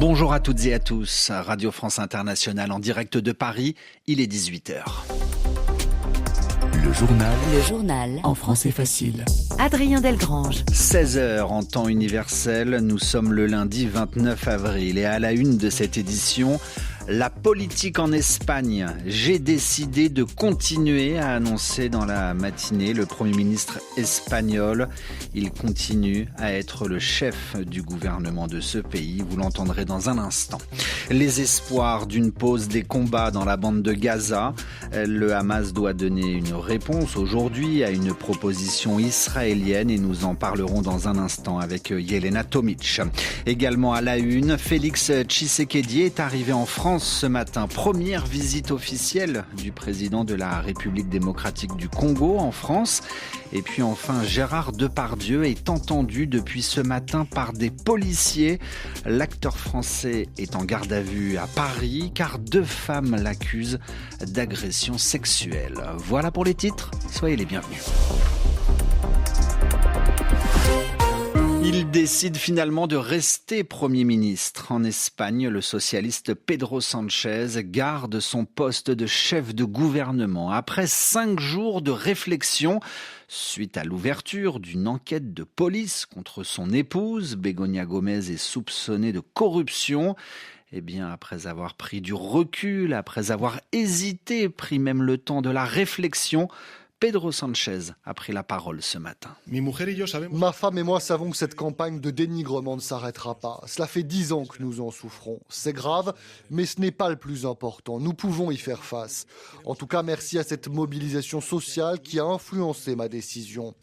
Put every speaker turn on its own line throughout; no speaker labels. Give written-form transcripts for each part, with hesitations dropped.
Bonjour à toutes et à tous. Radio France Internationale en direct de Paris, il est 18h.
Le journal en français facile.
Adrien Delgrange.
16h en temps universel, nous sommes le lundi 29 avril et à la une de cette édition, la politique en Espagne. J'ai décidé de continuer, a annoncé dans la matinée le Premier ministre espagnol. Il continue à être le chef du gouvernement de ce pays. Vous l'entendrez dans un instant. Les espoirs d'une pause des combats dans la bande de Gaza. Le Hamas doit donner une réponse aujourd'hui à une proposition israélienne et nous en parlerons dans un instant avec Yelena Tomic. Également à la une, Félix Tshisekedi est arrivé en France ce matin. Première visite officielle du président de la République démocratique du Congo en France. Et puis enfin, Gérard Depardieu est entendu depuis ce matin par des policiers. L'acteur français est en garde à vue à Paris car 2 femmes l'accusent d'agression sexuelle. Voilà pour les titres, soyez les bienvenus. Il décide finalement de rester Premier ministre. En Espagne, le socialiste Pedro Sánchez garde son poste de chef de gouvernement. Après 5 jours de réflexion, suite à l'ouverture d'une enquête de police contre son épouse, Begoña Gómez est soupçonnée de corruption. Eh bien, après avoir pris du recul, après avoir hésité, pris même le temps de la réflexion, Pedro Sánchez a pris la parole ce matin.
Ma femme et moi savons que cette campagne de dénigrement ne s'arrêtera pas. Cela fait 10 ans que nous en souffrons. C'est grave, mais ce n'est pas le plus important. Nous pouvons y faire face. En tout cas, merci à cette mobilisation sociale qui a influencé ma décision.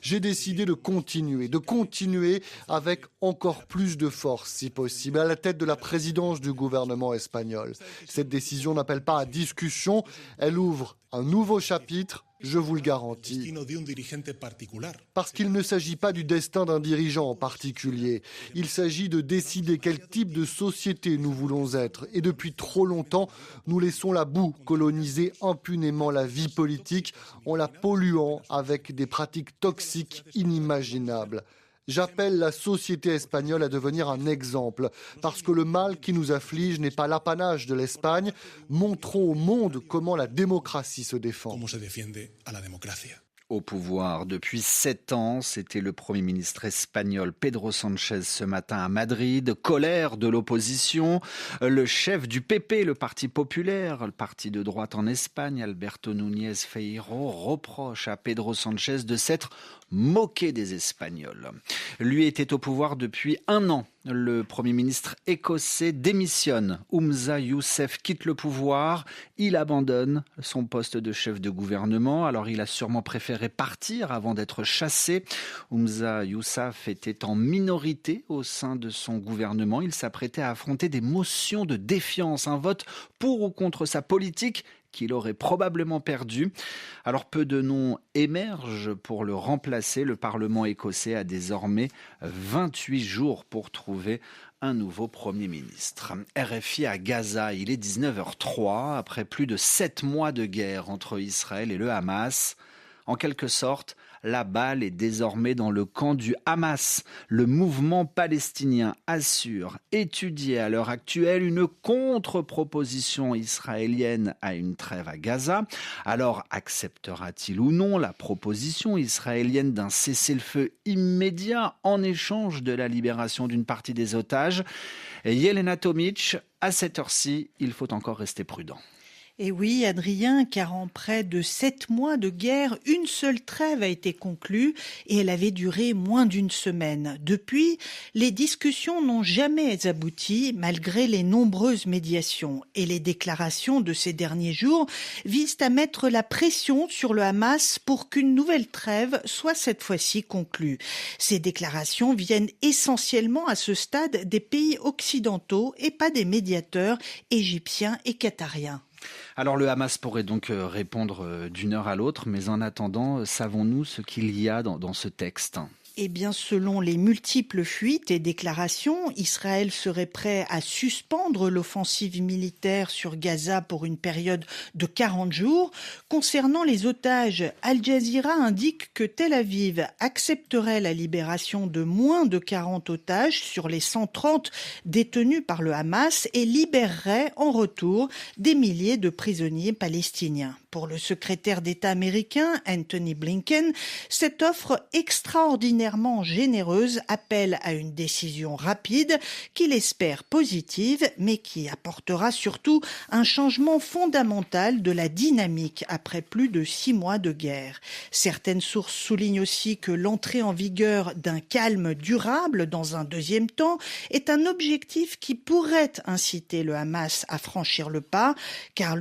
J'ai décidé de continuer avec encore plus de force, si possible, à la tête de la présidence du gouvernement espagnol. Cette décision n'appelle pas à discussion, elle ouvre un nouveau chapitre, je vous le garantis. Parce qu'il ne s'agit pas du destin d'un dirigeant en particulier. Il s'agit de décider quel type de société nous voulons être. Et depuis trop longtemps, nous laissons la boue coloniser impunément la vie politique en la polluant avec des pratiques toxiques inimaginables. J'appelle la société espagnole à devenir un exemple, parce que le mal qui nous afflige n'est pas l'apanage de l'Espagne. Montrons au monde comment la démocratie se défend.
Au pouvoir depuis 7 ans, c'était le Premier ministre espagnol Pedro Sánchez ce matin à Madrid. Colère de l'opposition. Le chef du PP, le Parti populaire, le parti de droite en Espagne, Alberto Núñez Feijóo, reproche à Pedro Sánchez de s'être moqué des Espagnols. Lui était au pouvoir depuis 1 an. Le Premier ministre écossais démissionne. Humza Yousaf quitte le pouvoir. Il abandonne son poste de chef de gouvernement. Alors il a sûrement préféré partir avant d'être chassé. Humza Yousaf était en minorité au sein de son gouvernement. Il s'apprêtait à affronter des motions de défiance, un vote pour ou contre sa politique qu'il aurait probablement perdu. Alors peu de noms émergent pour le remplacer. Le Parlement écossais a désormais 28 jours pour trouver un nouveau Premier ministre. RFI à Gaza, il est 19h03, après plus de 7 mois de guerre entre Israël et le Hamas. En quelque sorte, la balle est désormais dans le camp du Hamas. Le mouvement palestinien assure étudier à l'heure actuelle une contre-proposition israélienne à une trêve à Gaza. Alors acceptera-t-il ou non la proposition israélienne d'un cessez-le-feu immédiat en échange de la libération d'une partie des otages ? Yelena Tomic, à cette heure-ci, il faut encore rester prudent.
Et oui, Adrien, car en près de 7 mois de guerre, une seule trêve a été conclue et elle avait duré moins d'1 semaine. Depuis, les discussions n'ont jamais abouti malgré les nombreuses médiations. Et les déclarations de ces derniers jours visent à mettre la pression sur le Hamas pour qu'une nouvelle trêve soit cette fois-ci conclue. Ces déclarations viennent essentiellement à ce stade des pays occidentaux et pas des médiateurs égyptiens et qatariens.
Alors le Hamas pourrait donc répondre d'une heure à l'autre, mais en attendant, savons-nous ce qu'il y a dans ce texte ?
Eh bien, selon les multiples fuites et déclarations, Israël serait prêt à suspendre l'offensive militaire sur Gaza pour une période de 40 jours. Concernant les otages, Al Jazeera indique que Tel Aviv accepterait la libération de moins de 40 otages sur les 130 détenus par le Hamas et libérerait en retour des milliers de prisonniers palestiniens. Pour le secrétaire d'État américain, Anthony Blinken, cette offre extraordinairement généreuse appelle à une décision rapide qu'il espère positive, mais qui apportera surtout un changement fondamental de la dynamique après plus de 6 mois de guerre. Certaines sources soulignent aussi que l'entrée en vigueur d'un calme durable dans un deuxième temps est un objectif qui pourrait inciter le Hamas à franchir le pas, car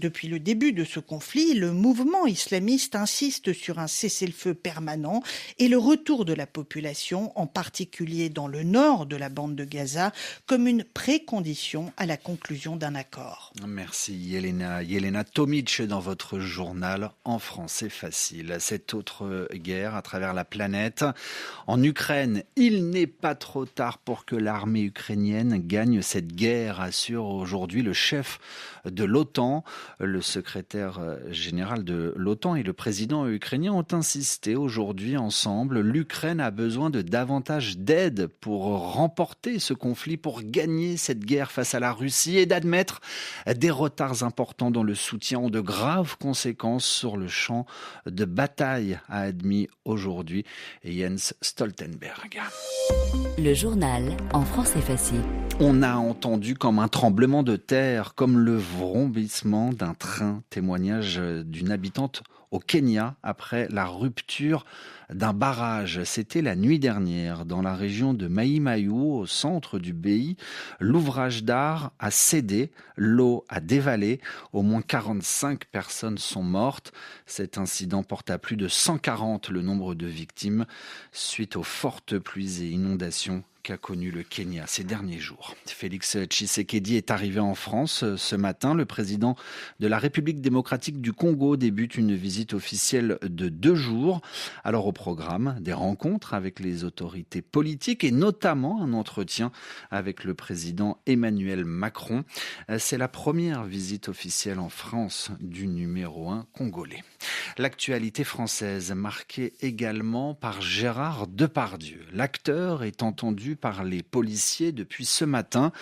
depuis le début de ce conflit, le mouvement islamiste insiste sur un cessez-le-feu permanent et le retour de la population, en particulier dans le nord de la bande de Gaza, comme une précondition à la conclusion d'un accord.
Merci Yelena Tomic dans votre journal En français facile. Cette autre guerre à travers la planète. En Ukraine, il n'est pas trop tard pour que l'armée ukrainienne gagne cette guerre, assure aujourd'hui le chef de l'OTAN. Le secrétaire général de l'OTAN et le président ukrainien ont insisté aujourd'hui ensemble. L'Ukraine a besoin de davantage d'aide pour remporter ce conflit, pour gagner cette guerre face à la Russie, et d'admettre des retards importants dans le soutien ont de graves conséquences sur le champ de bataille, a admis aujourd'hui Jens Stoltenberg.
Le journal En français facile.
On a entendu comme un tremblement de terre, comme le vrombissement d'un train. Témoignage d'une habitante au Kenya après la rupture d'un barrage. C'était la nuit dernière dans la région de Mai Mahiu, au centre du pays. L'ouvrage d'art a cédé, l'eau a dévalé. Au moins 45 personnes sont mortes. Cet incident porte à plus de 140 le nombre de victimes suite aux fortes pluies et inondations qu'a connu le Kenya ces derniers jours. Félix Tshisekedi est arrivé en France ce matin. Le président de la République démocratique du Congo débute une visite officielle de 2 jours. Alors au programme, des rencontres avec les autorités politiques et notamment un entretien avec le président Emmanuel Macron. C'est la première visite officielle en France du numéro 1 congolais. L'actualité française marquée également par Gérard Depardieu. L'acteur est entendu par les policiers depuis ce matin.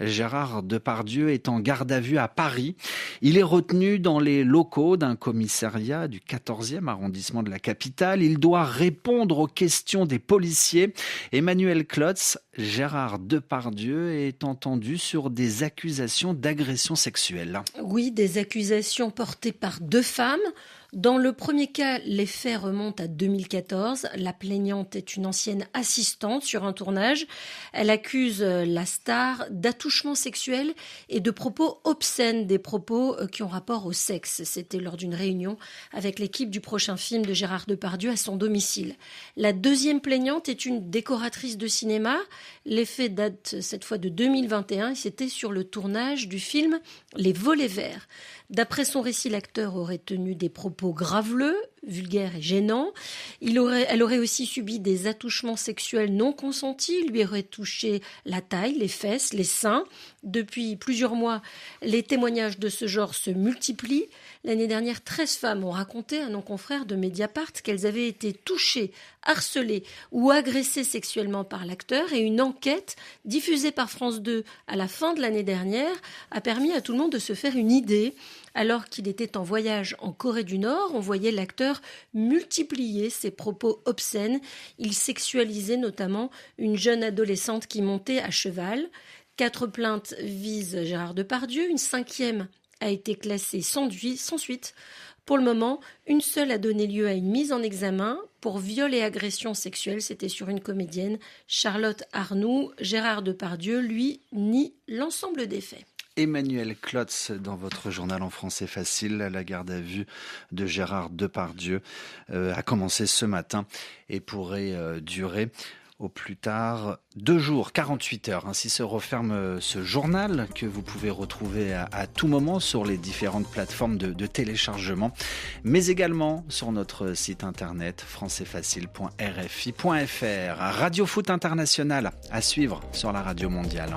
Gérard Depardieu est en garde à vue à Paris. Il est retenu dans les locaux d'un commissariat du 14e arrondissement de la capitale. Il doit répondre aux questions des policiers. Emmanuel Klotz, Gérard Depardieu est entendu sur des accusations d'agression sexuelle.
Oui, des accusations portées par 2 femmes. Dans le premier cas, les faits remontent à 2014. La plaignante est une ancienne assistante sur un tournage. Elle accuse la star d'attouchement sexuel et de propos obscènes, des propos qui ont rapport au sexe. C'était lors d'une réunion avec l'équipe du prochain film de Gérard Depardieu à son domicile. La deuxième plaignante est une décoratrice de cinéma. Les faits datent cette fois de 2021 et c'était sur le tournage du film Les Volets Verts. D'après son récit, l'acteur aurait tenu des propos graveleux, vulgaires et gênants. Elle aurait aussi subi des attouchements sexuels non consentis, lui aurait touché la taille, les fesses, les seins. Depuis plusieurs mois, les témoignages de ce genre se multiplient. L'année dernière, 13 femmes ont raconté à nos confrères de Mediapart qu'elles avaient été touchées, harcelées ou agressées sexuellement par l'acteur, et une enquête diffusée par France 2 à la fin de l'année dernière a permis à tout le monde de se faire une idée. Alors qu'il était en voyage en Corée du Nord, on voyait l'acteur multiplier ses propos obscènes. Il sexualisait notamment une jeune adolescente qui montait à cheval. 4 plaintes visent Gérard Depardieu, une 5e a été classée sans suite. Pour le moment, une seule a donné lieu à une mise en examen pour viol et agression sexuelle. C'était sur une comédienne, Charlotte Arnoux. Gérard Depardieu, lui, nie l'ensemble des faits.
Emmanuel Klotz, dans votre journal En français facile, la garde à vue de Gérard Depardieu a commencé ce matin et pourrait durer au plus tard 2 jours, 48 heures. Ainsi se referme ce journal que vous pouvez retrouver à tout moment sur les différentes plateformes de téléchargement, mais également sur notre site internet françaisfacile.rfi.fr. Radio Foot International à suivre sur la Radio Mondiale.